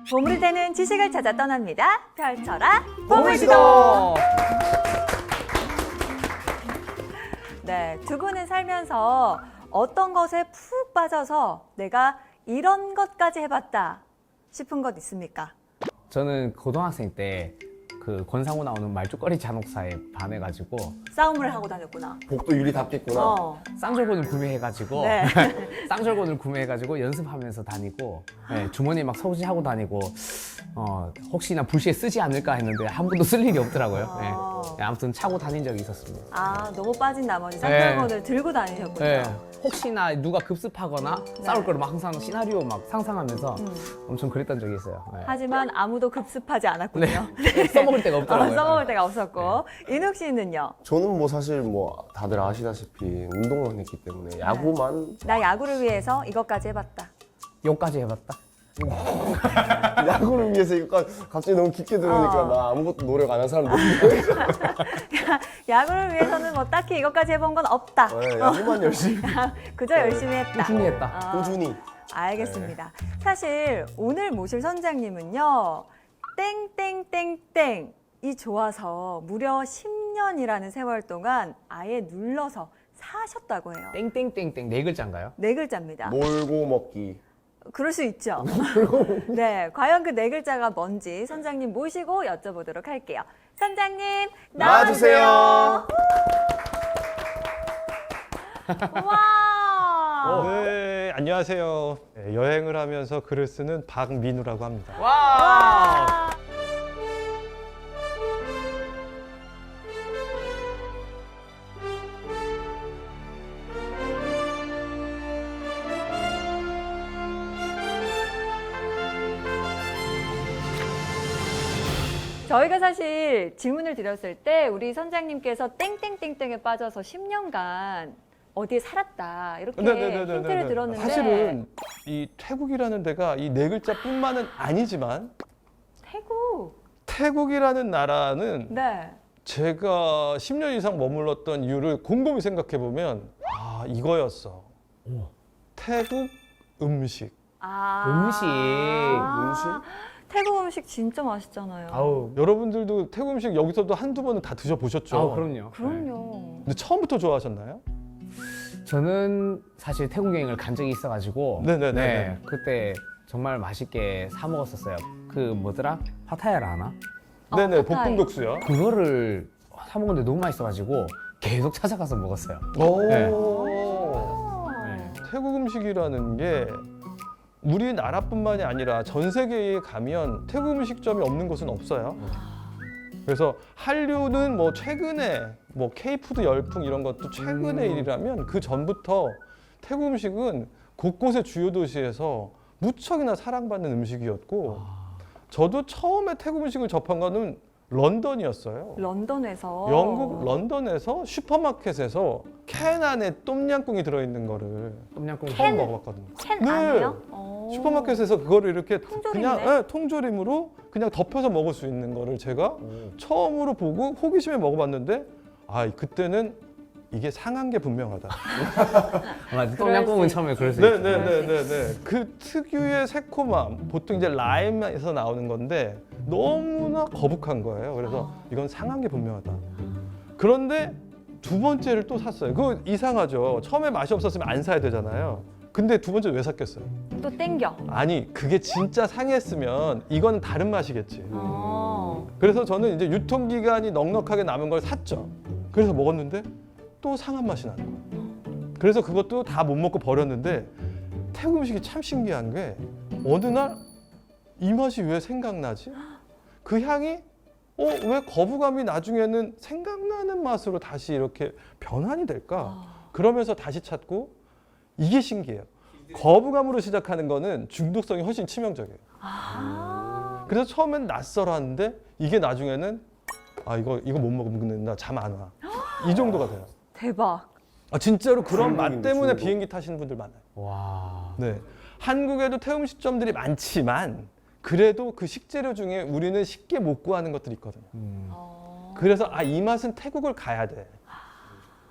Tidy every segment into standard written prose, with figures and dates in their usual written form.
보물이 되는 지식을 찾아 떠납니다. 펼쳐라 보물지도! 네, 두 분은 살면서 어떤 것에 푹 빠져서 내가 이런 것까지 해봤다 싶은 것 있습니까? 저는 고등학생 때 그 권상우 나오는 말죽거리 잔혹사에 반해가지고 싸움을 하고 다녔구나. 복도 유리 닫겠구나. 쌍절곤을 구매해가지고 네. 쌍절곤을 구매해가지고 연습하면서 다니고 네, 주머니에 막 서지하고 다니고 혹시나 불시에 쓰지 않을까 했는데 한 번도 쓸 일이 없더라고요. 네. 네, 아무튼 차고 다닌 적이 있었습니다. 아, 너무 빠진 나머지 쌍절곤을 들고 다니셨군요. 네. 혹시나 누가 급습하거나 싸울 거를 막 항상 시나리오 막 상상하면서 엄청 그랬던 적이 있어요. 네. 하지만 아무도 급습하지 않았군요. 써먹을 데가 없더라고요. 써먹을 데가 없었고. 인욱 씨는요? 저는 뭐 사실 뭐 다들 아시다시피 운동을 했기 때문에 야구만 나 야구를 위해서 이것까지 해봤다. 욕까지 해봤다. 야구를 위해서 이거 갑자기 너무 깊게 들으니까 나 아무것도 노력 안 한 사람 느끼고 야구를 위해서는 뭐 딱히 이것까지 해본 건 없다. 네, 야구만 열심히 그저 열심히 했다. 꾸준히 했다. 아, 꾸준히. 알겠습니다. 사실 오늘 모실 선장님은요. 땡땡땡땡이 좋아서 무려 10년이라는 세월 동안 아예 눌러서 사셨다고 해요. 땡땡땡땡 네 글자인가요? 네 글자입니다. 몰고 먹기. 그럴 수 있죠. 네, 과연 그 네 글자가 뭔지 선장님 모시고 여쭤보도록 할게요. 선장님 나와주세요. 와. 네, 안녕하세요. 네, 여행을 하면서 글을 쓰는 박민우라고 합니다. 와! 저희가 사실 질문을 드렸을 때 우리 선장님께서 땡땡땡땡에 빠져서 10년간 어디에 살았다 이렇게 힌트를 들었는데 사실은 이 태국이라는 데가 이 네 글자뿐만은 아니지만 태국이라는 나라는 네. 제가 10년 이상 머물렀던 이유를 곰곰이 생각해 보면 이거였어. 태국 음식. 음식. 태국 음식 진짜 맛있잖아요. 아우. 여러분들도 태국 음식 여기서도 한두 번은 다 드셔보셨죠? 아우, 그럼요. 그럼요. 근데 처음부터 좋아하셨나요? 저는 사실 태국 여행을 간 적이 있어가지고 네네네. 네, 그때 정말 맛있게 사 먹었었어요. 그 뭐더라? 파타야라 하나? 네네, 파타이. 볶음국수요. 그거를 사 먹었는데 너무 맛있어가지고 계속 찾아가서 먹었어요. 오. 네. 네. 태국 음식이라는 게 우리나라뿐만이 아니라 전 세계에 가면 태국 음식점이 없는 곳은 없어요. 그래서 한류는 뭐 최근에 뭐 K푸드 열풍 이런 것도 최근의 일이라면 그 전부터 태국 음식은 곳곳의 주요 도시에서 무척이나 사랑받는 음식이었고 저도 처음에 태국 음식을 접한 거는 런던이었어요. 런던에서 영국 런던에서 슈퍼마켓에서 캔 안에 똠양꿍이 들어있는 거를 똠양꿍 처음 먹어봤거든요. 캔 네. 아니에요? 슈퍼마켓에서 그거를 이렇게 통조림이네. 그냥 통조림으로 그냥 덮여서 먹을 수 있는 거를 제가 처음으로 보고 호기심에 먹어봤는데 그때는 이게 상한 게 분명하다. 맞아, 그럴 똠양꿍은 수 처음에 그럴 수 있죠. 네네네네네. 그 특유의 새콤함, 보통 이제 라임에서 나오는 건데 너무나 거북한 거예요. 그래서 이건 상한 게 분명하다. 그런데 두 번째를 또 샀어요. 그거 이상하죠. 처음에 맛이 없었으면 안 사야 되잖아요. 근데 두 번째 왜 샀겠어요? 또 땡겨. 아니 그게 진짜 상했으면 이건 다른 맛이겠지. 어. 그래서 저는 이제 유통기간이 넉넉하게 남은 걸 샀죠. 그래서 먹었는데 또 상한 맛이 나는 거예요. 그래서 그것도 다 못 먹고 버렸는데 태국 음식이 참 신기한 게 어느 날 이 맛이 왜 생각나지? 그 향이 왜 거부감이 나중에는 생각나는 맛으로 다시 이렇게 변환이 될까? 그러면서 다시 찾고 이게 신기해요. 거부감으로 시작하는 거는 중독성이 훨씬 치명적이에요. 그래서 처음엔 낯설었는데 이게 나중에는 이거 못 먹으면 나 잠 안 와. 이 정도가 돼요. 대박. 진짜로 그런 맛 중독인데, 때문에 중독. 비행기 타시는 분들 많아요. 와. 네. 한국에도 태국 음식점들이 많지만 그래도 그 식재료 중에 우리는 쉽게 못 구하는 것들이 있거든요. 그래서 이 맛은 태국을 가야 돼.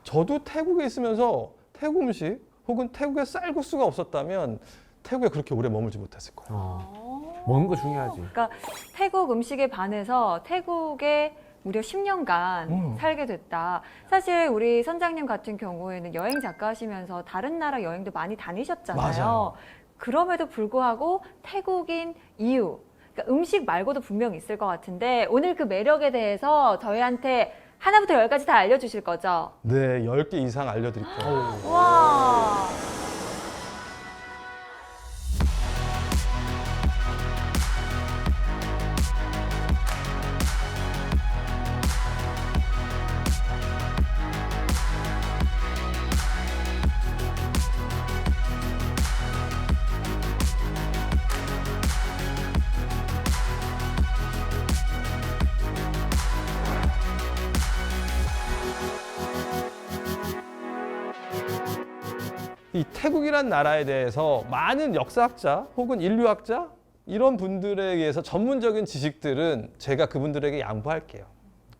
저도 태국에 있으면서 태국 음식 혹은 태국의 쌀국수가 없었다면 태국에 그렇게 오래 머물지 못했을 거예요. 먹는 거 중요하지. 그러니까 태국 음식에 반해서 태국에 무려 10년간 살게 됐다. 사실 우리 선장님 같은 경우에는 여행 작가 하시면서 다른 나라 여행도 많이 다니셨잖아요. 맞아요. 그럼에도 불구하고 태국인 이유, 그러니까 음식 말고도 분명 있을 것 같은데 오늘 그 매력에 대해서 저희한테 하나부터 열까지 다 알려주실 거죠? 네, 10개 이상 알려드릴게요. 와. 이 태국이란 나라에 대해서 많은 역사학자 혹은 인류학자 이런 분들에 의해서 전문적인 지식들은 제가 그분들에게 양보할게요.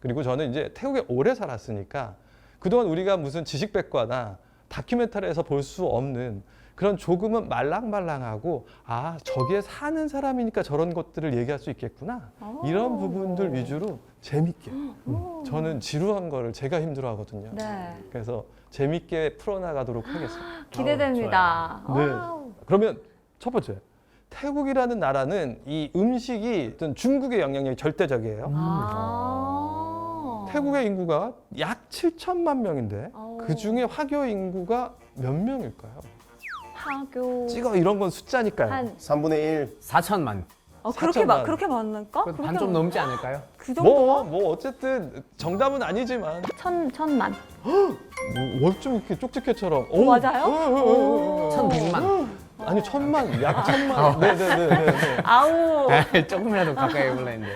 그리고 저는 이제 태국에 오래 살았으니까 그동안 우리가 무슨 지식백과나 다큐멘터리에서 볼 수 없는 그런 조금은 말랑말랑하고 아 저기에 사는 사람이니까 저런 것들을 얘기할 수 있겠구나 이런 부분들 위주로 재밌게 저는 지루한 거를 제가 힘들어하거든요. 네. 그래서 재밌게 풀어나가도록 하겠습니다. 기대됩니다. 네. 와우. 그러면 첫 번째, 태국이라는 나라는 이 음식이 어떤 중국의 영향력이 절대적이에요. 아. 태국의 인구가 약 7천만 명인데 오. 그 중에 화교 인구가 몇 명일까요? 하교 찍어 이런 건 숫자니까요. 한 3분의 1. 4천만. 그렇게 4천만. 그렇게 많을까? 반 좀 넘지 않을까요? 그 정도? 뭐 어쨌든 정답은 아니지만 천만. 월좀 이렇게 쪽집게처럼. 맞아요? 오. 1,100만. 아니 천만, 약 천만. 네네네. 아우. 조금이라도 가까이 해보려 했는데.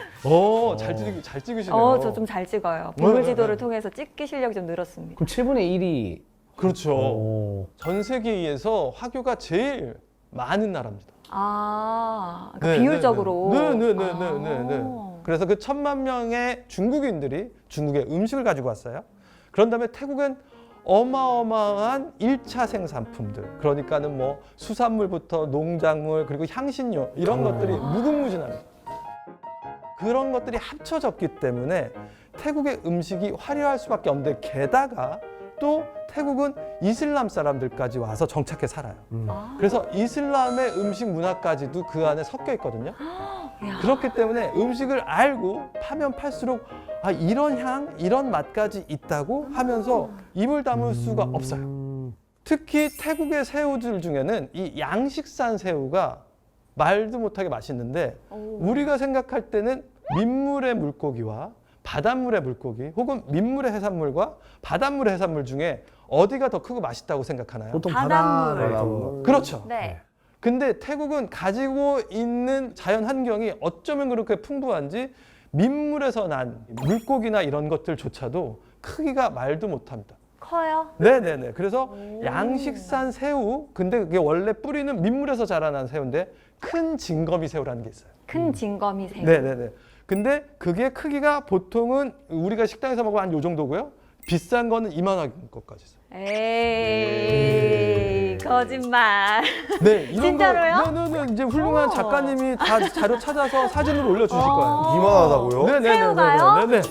잘 찍으시네요. 저 좀 잘 찍어요. 네, 보물 네, 지도를 네. 통해서 찍기 실력이 좀 늘었습니다. 그럼 7분의 1이. 그렇죠. 전 세계에서 화교가 제일 많은 나라입니다. 그러니까 네, 비율적으로. 네네네네네. 그래서 그 1,000만 명의 중국인들이 중국의 음식을 가지고 왔어요. 그런 다음에 태국은 어마어마한 1차 생산품들, 그러니까는 뭐 수산물부터 농작물 그리고 향신료 이런 것들이 무궁무진합니다. 그런 것들이 합쳐졌기 때문에 태국의 음식이 화려할 수밖에 없는데 게다가 또 태국은 이슬람 사람들까지 와서 정착해 살아요. 그래서 이슬람의 음식 문화까지도 그 안에 섞여 있거든요. 이야. 그렇기 때문에 음식을 알고 파면 팔수록 이런 향, 이런 맛까지 있다고 하면서 입을 다물 수가 없어요. 특히 태국의 새우들 중에는 이 양식산 새우가 말도 못하게 맛있는데 우리가 생각할 때는 민물의 물고기와 바닷물의 물고기 혹은 민물의 해산물과 바닷물의 해산물 중에 어디가 더 크고 맛있다고 생각하나요? 보통 바닷물. 바닷물. 그렇죠. 네. 근데 태국은 가지고 있는 자연 환경이 어쩌면 그렇게 풍부한지 민물에서 난 물고기나 이런 것들조차도 크기가 말도 못합니다. 커요? 네네네. 그래서 양식산 새우, 근데 그게 원래 뿌리는 민물에서 자라난 새우인데 큰 징거미 새우라는 게 있어요. 큰 징거미 새우. 네네네. 근데 그게 크기가 보통은 우리가 식당에서 먹으면 한 요 정도고요. 비싼 거는 이만한 것까지 있어요. 에이, 거짓말. 네, 이런 진짜로요? 네네네. 이제 훌륭한 작가님이 다 자료 찾아서 사진을 올려주실 거예요. 이만하다고요? 새우가요? 네네.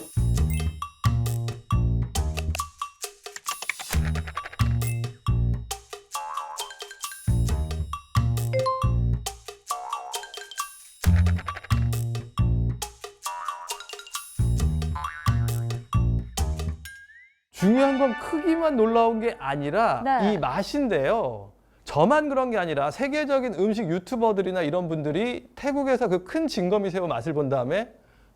중요한 건 크기만 놀라운 게 아니라 네. 이 맛인데요. 저만 그런 게 아니라 세계적인 음식 유튜버들이나 이런 분들이 태국에서 그 큰 징거미 새우 맛을 본 다음에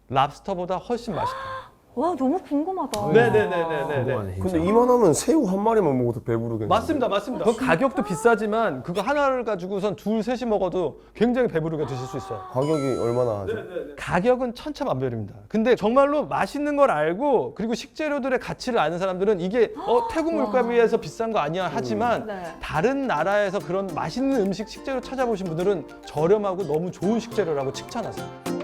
랍스터보다 훨씬 맛있다. 와, 너무 궁금하다. 네네네네네. 근데 이만하면 새우 한 마리만 먹어도 배부르겠네. 맞습니다. 그 가격도 비싸지만 그거 하나를 가지고선 둘, 셋이 먹어도 굉장히 배부르게 드실 수 있어요. 가격이 얼마나 하죠? 가격은 천차만별입니다. 근데 정말로 맛있는 걸 알고 그리고 식재료들의 가치를 아는 사람들은 이게 태국 물가비해서 비싼 거 아니야 하지만 네. 다른 나라에서 그런 맛있는 음식 식재료 찾아보신 분들은 저렴하고 너무 좋은 식재료라고 칭찬하세요.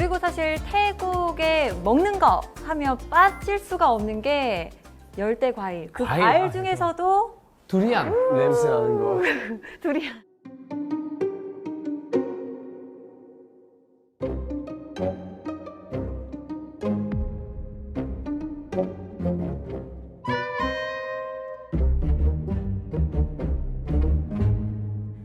그리고 사실 태국에 먹는 거 하면 빠질 수가 없는 게 열대 과일. 그 과일, 과일 아, 중에서도 두리안. 냄새 나는 거. 두리안.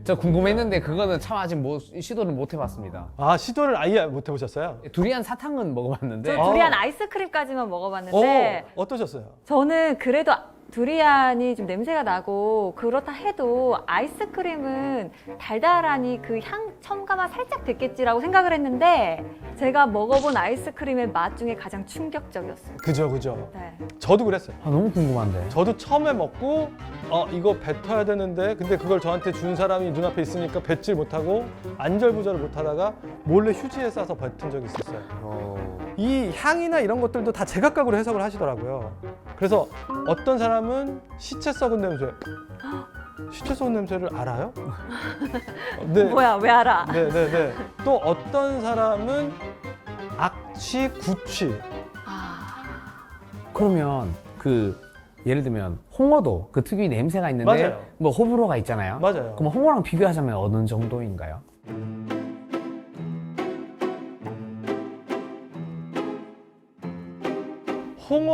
저 궁금했는데 그거는 참 아직 시도를 못 해봤습니다. 아, 시도를 아예 못 해보셨어요? 두리안 사탕은 먹어봤는데 저 두리안 아이스크림까지만 먹어봤는데 어떠셨어요? 저는 그래도 두리안이 좀 냄새가 나고 그렇다 해도 아이스크림은 달달하니 그 향 첨가만 살짝 됐겠지라고 생각을 했는데 제가 먹어본 아이스크림의 맛 중에 가장 충격적이었어요. 그죠. 네. 저도 그랬어요. 아, 너무 궁금한데. 저도 처음에 먹고 이거 뱉어야 되는데 근데 그걸 저한테 준 사람이 눈앞에 있으니까 뱉질 못하고 안절부절을 못하다가 몰래 휴지에 싸서 뱉은 적이 있었어요. 이 향이나 이런 것들도 다 제각각으로 해석을 하시더라고요. 그래서 어떤 사람은 시체 썩은 냄새, 시체 썩은 냄새를 알아요? 네. 뭐야, 왜 알아? 네네네. 또 어떤 사람은 악취, 구취. 그러면 그 예를 들면 홍어도 그 특유의 냄새가 있는데 맞아요. 뭐 호불호가 있잖아요. 맞아요. 그럼 홍어랑 비교하자면 어느 정도인가요?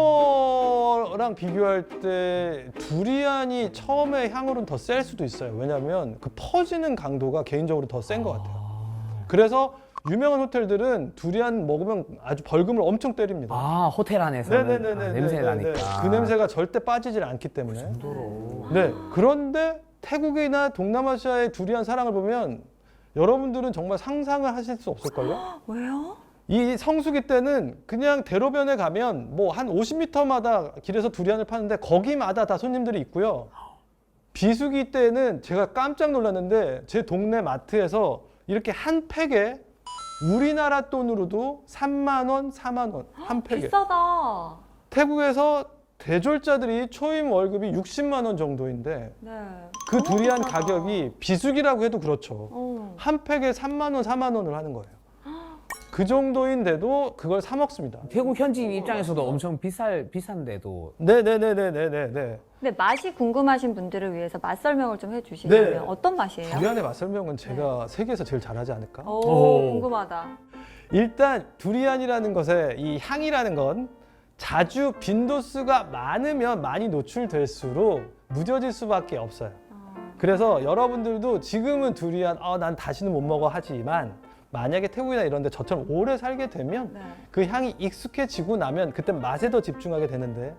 홍어랑 비교할 때 두리안이 처음에 향으로는 더 셀 수도 있어요. 왜냐하면 그 퍼지는 강도가 개인적으로 더 센 것 같아요. 그래서 유명한 호텔들은 두리안 먹으면 아주 벌금을 엄청 때립니다. 아, 호텔 안에서는 네네네네. 냄새 나니까. 그 냄새가 절대 빠지질 않기 때문에. 네. 그런데 태국이나 동남아시아의 두리안 사랑을 보면 여러분들은 정말 상상을 하실 수 없을걸요? 왜요? 이 성수기 때는 그냥 대로변에 가면 뭐 한 50m마다 길에서 두리안을 파는데 거기마다 다 손님들이 있고요. 비수기 때는 제가 깜짝 놀랐는데 제 동네 마트에서 이렇게 한 팩에 우리나라 돈으로도 3만 원, 4만 원 한 팩에. 비싸다. 태국에서 대졸자들이 초임 월급이 60만 원 정도인데 네. 그 너무 두리안 비싸다. 가격이 비수기라고 해도 그렇죠. 한 팩에 3만 원, 4만 원을 하는 거예요. 그 정도인데도 그걸 사 먹습니다. 태국 현지인 입장에서도 엄청 비싼데도 네네네네네네. 근데 맛이 궁금하신 분들을 위해서 맛 설명을 좀 해주시면 네. 어떤 맛이에요? 두리안의 맛 설명은 제가 세계에서 제일 잘하지 않을까? 오, 궁금하다. 일단 두리안이라는 것의 이 향이라는 건 자주 빈도수가 많으면 많이 노출될수록 무뎌질 수밖에 없어요. 그래서 여러분들도 지금은 두리안 난 다시는 못 먹어 하지만 만약에 태국이나 이런 데 저처럼 오래 살게 되면 네. 그 향이 익숙해지고 나면 그때 맛에 더 집중하게 되는데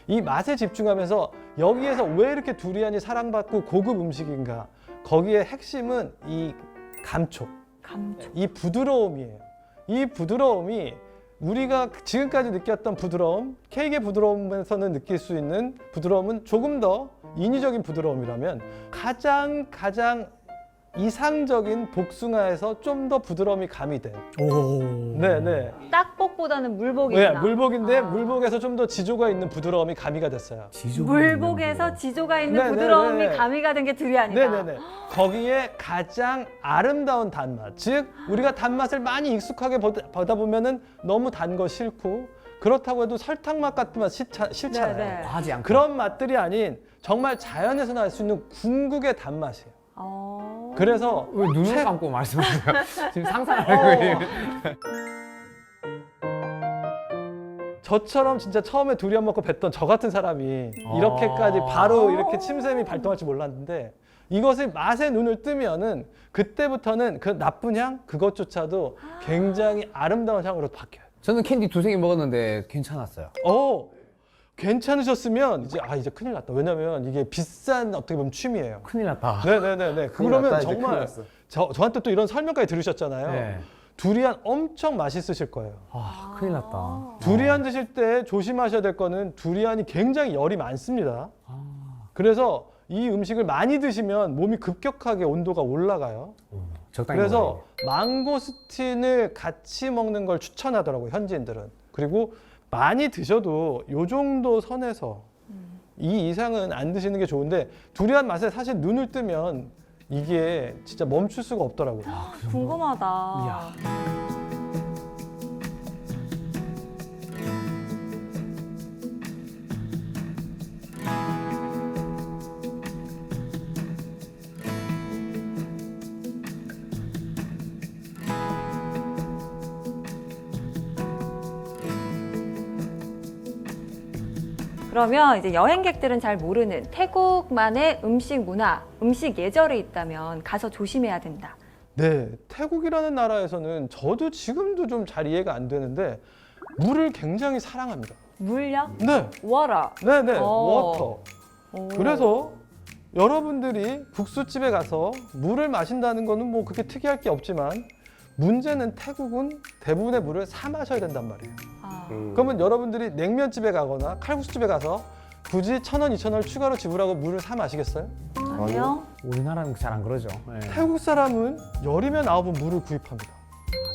이 맛에 집중하면서 여기에서 왜 이렇게 두리안이 사랑받고 고급 음식인가? 거기에 핵심은 이 감촉, 감촉. 이 부드러움이에요. 이 부드러움이 우리가 지금까지 느꼈던 부드러움, 케이크의 부드러움에서는 느낄 수 있는 부드러움은 조금 더 인위적인 부드러움이라면 가장 이상적인 복숭아에서 좀 더 부드러움이 가미된. 네네. 딱복보다는 물복이구나. 네, 물복인데 아. 물복에서 좀 더 지조가 있는 부드러움이 가미가 됐어요. 물복에서 지조가 있는 네네네. 부드러움이 가미가 된 게 두리안이다. 네네네. 거기에 가장 아름다운 단맛, 즉 우리가 단맛을 많이 익숙하게 보다 보면은 너무 단 거 싫고 그렇다고 해도 설탕 맛 같은 맛 싫잖아요. 네네. 과하지 않고 그런 맛들이 아닌 정말 자연에서 날 수 있는 궁극의 단맛이에요. 그래서 왜 눈을 최- 감고 말씀하세요? 지금 상상하고 있는 저처럼 진짜 처음에 두리안 먹고 뱉던 저 같은 사람이 이렇게까지 바로 이렇게 침샘이 발동할 줄 몰랐는데 이것을 맛에 눈을 뜨면은 그때부터는 그 나쁜 향 그것조차도 굉장히 아름다운 향으로 바뀌어요. 저는 캔디 두세 개 먹었는데 괜찮았어요. 괜찮으셨으면 이제 큰일 났다. 왜냐면 이게 비싼 어떻게 보면 취미예요. 큰일 났다. 네네네네. 그러면 정말 저한테 또 이런 설명까지 들으셨잖아요. 네. 두리안 엄청 맛있으실 거예요. 아, 큰일 났다. 두리안 드실 때 조심하셔야 될 거는 두리안이 굉장히 열이 많습니다. 그래서 이 음식을 많이 드시면 몸이 급격하게 온도가 올라가요. 적당히 그래서 망고스틴을 같이 먹는 걸 추천하더라고요, 현지인들은. 그리고 많이 드셔도 요 정도 선에서 이 이상은 안 드시는 게 좋은데 두리안 맛에 사실 눈을 뜨면 이게 진짜 멈출 수가 없더라고요. 궁금하다. 이야. 그러면 이제 여행객들은 잘 모르는 태국만의 음식 문화, 음식 예절이 있다면 가서 조심해야 된다. 네, 태국이라는 나라에서는 저도 지금도 좀 잘 이해가 안 되는데 물을 굉장히 사랑합니다. 물요? 네, 워러. 네네, 오. 워터. 오. 그래서 여러분들이 국수집에 가서 물을 마신다는 거는 뭐 그렇게 특이할 게 없지만 문제는 태국은 대부분의 물을 사 마셔야 된단 말이에요. 아. 그러면 여러분들이 냉면집에 가거나 칼국수집에 가서 굳이 1,000원, 2,000원을 추가로 지불하고 물을 사 마시겠어요? 아니요. 우리나라는 잘 안 그러죠. 예. 태국 사람은 열이면 9번 물을 구입합니다.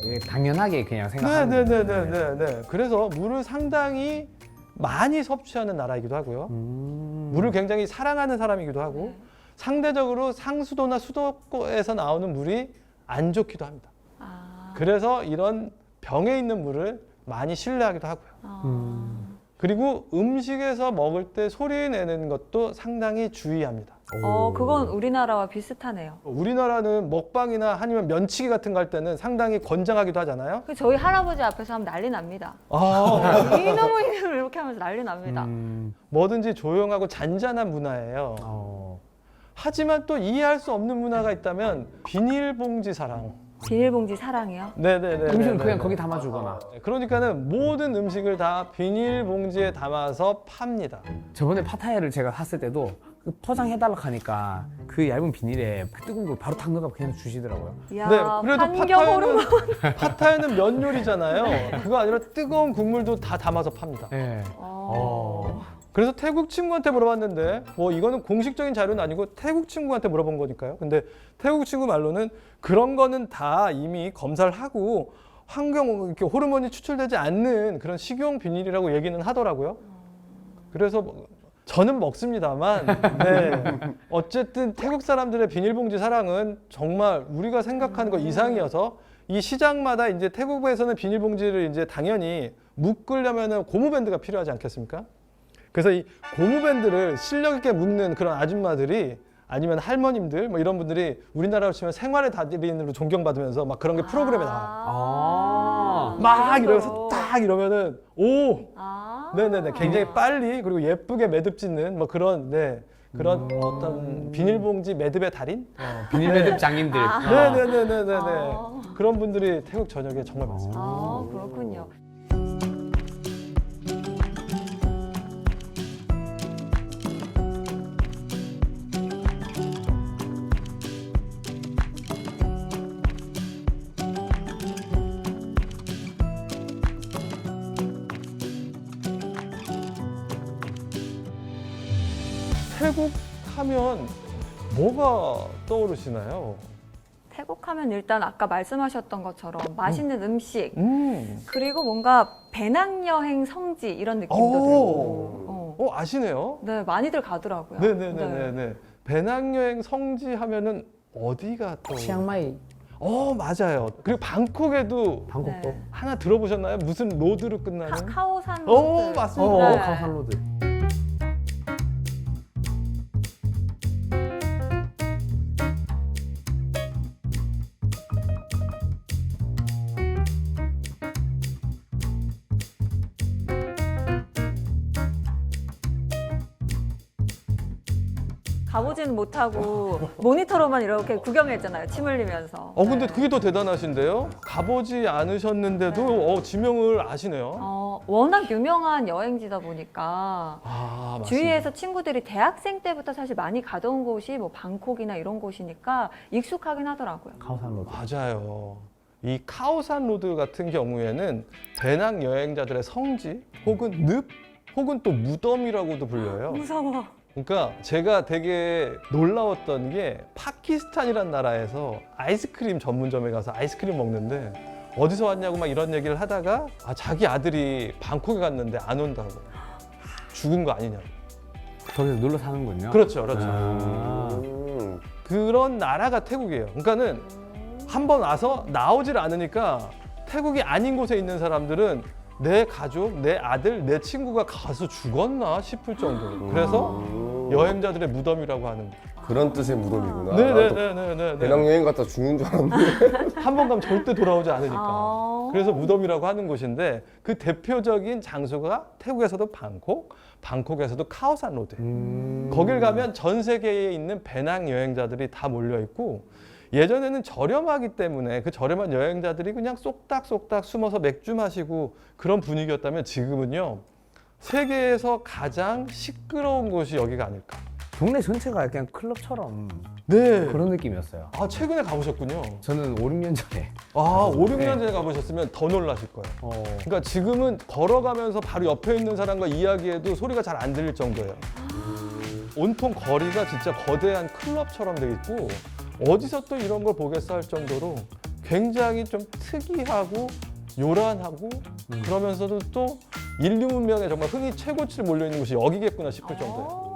이게 당연하게 그냥 생각하는 거예요. 네네네네네. 그래서 물을 상당히 많이 섭취하는 나라이기도 하고요. 물을 굉장히 사랑하는 사람이기도 하고 네. 상대적으로 상수도나 수도에서 나오는 물이 안 좋기도 합니다. 아. 그래서 이런 병에 있는 물을 많이 신뢰하기도 하고요. 아. 그리고 음식에서 먹을 때 소리 내는 것도 상당히 주의합니다. 그건 우리나라와 비슷하네요. 우리나라는 먹방이나 아니면 면치기 같은 거 할 때는 상당히 권장하기도 하잖아요. 저희 할아버지 앞에서 하면 난리 납니다. 이놈의 이렇게 하면서 난리 납니다. 뭐든지 조용하고 잔잔한 문화예요. 하지만 또 이해할 수 없는 문화가 있다면 비닐봉지 사랑. 비닐봉지 사랑이요? 네네네. 음식은 그냥 거기 담아주거나. 그러니까는 모든 음식을 다 비닐봉지에 담아서 팝니다. 저번에 파타야를 제가 샀을 때도 그 포장해달라고 하니까 그 얇은 비닐에 그 뜨거운 걸 바로 탁 넣어서 그냥 주시더라고요. 이야, 네, 그래도 환경 호르몬. 파타야는 면 요리잖아요. 그거 아니라 뜨거운 국물도 다 담아서 팝니다. 네. 그래서 태국 친구한테 물어봤는데 뭐 이거는 공식적인 자료는 아니고 태국 친구한테 물어본 거니까요. 근데 태국 친구 말로는 그런 거는 다 이미 검사를 하고 환경 이렇게 호르몬이 추출되지 않는 그런 식용 비닐이라고 얘기는 하더라고요. 그래서 저는 먹습니다만 네. 어쨌든 태국 사람들의 비닐봉지 사랑은 정말 우리가 생각하는 것 이상이어서 이 시장마다 이제 태국에서는 비닐봉지를 이제 당연히 묶으려면은 고무밴드가 필요하지 않겠습니까? 그래서 이 고무밴드를 실력 있게 묶는 그런 아줌마들이 아니면 할머님들 뭐 이런 분들이 우리나라로 치면 생활의 달인으로 존경받으면서 막 그런 게 프로그램에 나와요. 막 이러면서 딱 이러면은 오, 네네네 굉장히 빨리 그리고 예쁘게 매듭 짓는 뭐 그런 그런 어떤 비닐봉지 매듭의 달인? 비닐 매듭 장인들. 네네네네네 그런 분들이 태국 전역에 정말 많습니다. 그렇군요. 태국 하면 뭐가 떠오르시나요? 태국 하면 일단 아까 말씀하셨던 것처럼 맛있는 음식 그리고 뭔가 배낭여행 성지 이런 느낌도 들고 아시네요? 네, 많이들 가더라고요. 네네네네. 배낭여행 성지 하면은 어디가 또? 치앙마이. 맞아요. 그리고 방콕에도 방콕도. 네. 하나 들어보셨나요? 무슨 로드로 끝나는? 카오산 로드. 맞습니다. 네. 카오산로드. 가보지는 못하고 모니터로만 이렇게 구경했잖아요. 침 흘리면서. 근데 그게 더 대단하신데요? 가보지 않으셨는데도 지명을 아시네요. 워낙 유명한 여행지다 보니까 맞습니다. 주위에서 친구들이 대학생 때부터 사실 많이 가던 곳이 뭐 방콕이나 이런 곳이니까 익숙하긴 하더라고요. 카오산로드. 맞아요. 이 카오산 로드 같은 경우에는 배낭 여행자들의 성지 혹은 늪 혹은 또 무덤이라고도 불려요. 무서워. 그러니까 제가 되게 놀라웠던 게 파키스탄이란 나라에서 아이스크림 전문점에 가서 아이스크림 먹는데 어디서 왔냐고 막 이런 얘기를 하다가 자기 아들이 방콕에 갔는데 안 온다고 죽은 거 아니냐고. 거기서 눌러 사는군요. 그렇죠. 그런 나라가 태국이에요. 그러니까는 한번 와서 나오질 않으니까 태국이 아닌 곳에 있는 사람들은 내 가족, 내 아들, 내 친구가 가서 죽었나 싶을 정도로. 그래서 여행자들의 무덤이라고 하는 거예요. 그런 뜻의 무덤이구나. 나도 네네네네네. 배낭여행 갔다 죽는 줄 알았는데. 한 번 가면 절대 돌아오지 않으니까. 아. 그래서 무덤이라고 하는 곳인데 그 대표적인 장소가 태국에서도 방콕에서도 카오산 로드. 거길 가면 전 세계에 있는 배낭 여행자들이 다 몰려 있고 예전에는 저렴하기 때문에 그 저렴한 여행자들이 그냥 쏙닥쏙닥 숨어서 맥주 마시고 그런 분위기였다면 지금은요 세계에서 가장 시끄러운 곳이 여기가 아닐까. 동네 전체가 그냥 클럽처럼 네. 그런 느낌이었어요. 아 최근에 가보셨군요. 저는 5, 6년 전에. 아 5, 6년 네. 전에 가보셨으면 더 놀라실 거예요. 그러니까 지금은 걸어가면서 바로 옆에 있는 사람과 이야기해도 소리가 잘 안 들릴 정도예요. 온통 거리가 진짜 거대한 클럽처럼 돼 있고 어디서 또 이런 걸 보겠어 할 정도로 굉장히 좀 특이하고 요란하고 그러면서도 또 인류 문명에 정말 흥이 최고치를 몰려있는 곳이 여기겠구나 싶을 정도예요.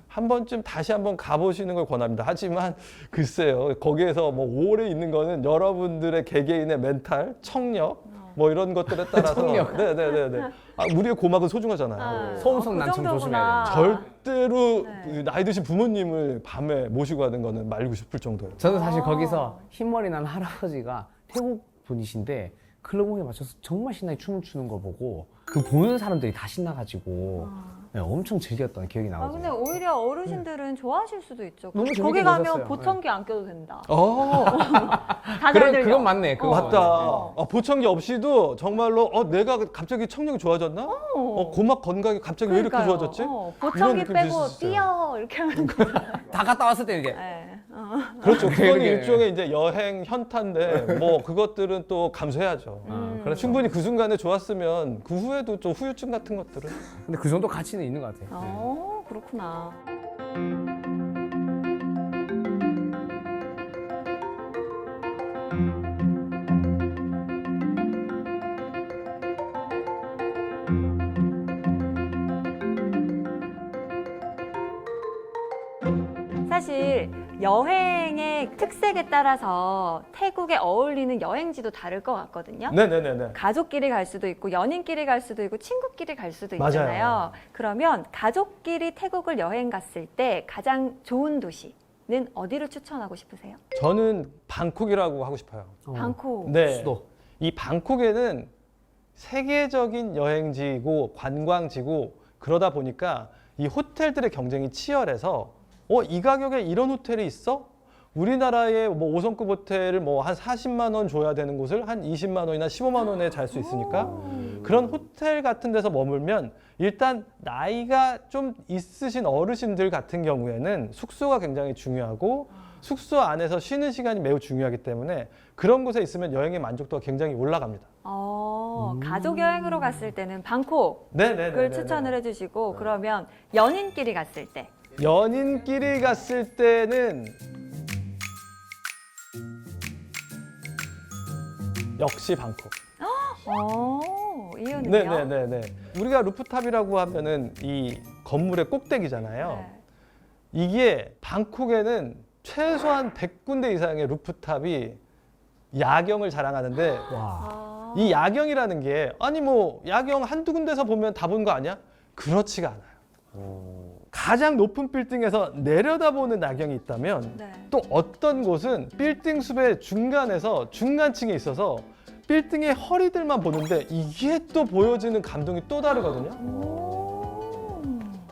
한 번쯤 다시 한번 가보시는 걸 권합니다. 하지만 글쎄요, 거기에서 뭐 오래 있는 거는 여러분들의 개개인의 멘탈, 청력 뭐 이런 것들에 따라서 청력. 네네네네. 아, 우리의 고막은 소중하잖아요. 소음성 그 난청 정도구나. 조심해야 절대로 네. 그 나이 드신 부모님을 밤에 모시고 가는 거는 말고 싶을 정도예요. 저는 사실 거기서 흰머리 난 할아버지가 태국 분이신데 클럽에 맞춰서 정말 신나게 춤을 추는 걸 보고 그 보는 사람들이 다 신나가지고 네, 엄청 즐겼던 기억이 아 나거든요. 근데 오히려 어르신들은 좋아하실 수도 있죠. 너무 재밌게 거기 가면 노셨어요. 보청기 안 껴도 된다. 그건 다 잘 들려. 그건 맞네. 그건 맞다. 맞네. 보청기 없이도 정말로 내가 갑자기 청력이 좋아졌나? 고막 건강이 갑자기 왜 이렇게 그러니까요. 좋아졌지? 보청기 느낌 빼고 드실 수 있어요. 뛰어 이렇게 하면 다 갔다 왔을 때 이제 네. 그렇죠. 그건 그러게. 일종의 이제 여행 현타인데 뭐 그것들은 또 감수해야죠. 그렇죠. 충분히 그 순간에 좋았으면 그 후에도 좀 후유증 같은 것들은 근데 그 정도 가치는 있는 것 같아요. 그렇구나. 사실 여행의 특색에 따라서 태국에 어울리는 여행지도 다를 것 같거든요. 네네네네. 가족끼리 갈 수도 있고 연인끼리 갈 수도 있고 친구끼리 갈 수도 맞아요. 있잖아요. 그러면 가족끼리 태국을 여행 갔을 때 가장 좋은 도시는 어디를 추천하고 싶으세요? 저는 방콕이라고 하고 싶어요. 방콕. 네. 수도. 이 방콕에는 세계적인 여행지고 관광지고 그러다 보니까 이 호텔들의 경쟁이 치열해서 이 가격에 이런 호텔이 있어? 우리나라의 뭐 5성급 호텔을 뭐 한 40만 원 줘야 되는 곳을 한 20만 원이나 15만 원에 잘 수 있으니까 그런 호텔 같은 데서 머물면 일단 나이가 좀 있으신 어르신들 같은 경우에는 숙소가 굉장히 중요하고 숙소 안에서 쉬는 시간이 매우 중요하기 때문에 그런 곳에 있으면 여행의 만족도가 굉장히 올라갑니다. 가족 여행으로 갔을 때는 방콕을 네네네. 추천을 해주시고 그러면 연인끼리 갔을 때 연인끼리 갔을 때는 역시 방콕. 이유는요? 네네네네. 우리가 루프탑이라고 하면은 이 건물의 꼭대기잖아요. 네. 이게 방콕에는 최소한 100군데 이상의 루프탑이 야경을 자랑하는데 와. 이 야경이라는 게 아니 뭐 야경 한두 군데서 보면 다 본 거 아니야? 그렇지가 않아요. 가장 높은 빌딩에서 내려다보는 야경이 있다면 네. 또 어떤 곳은 빌딩 숲의 중간에서 중간층에 있어서 빌딩의 허리들만 보는데 이게 또 보여지는 감동이 또 다르거든요.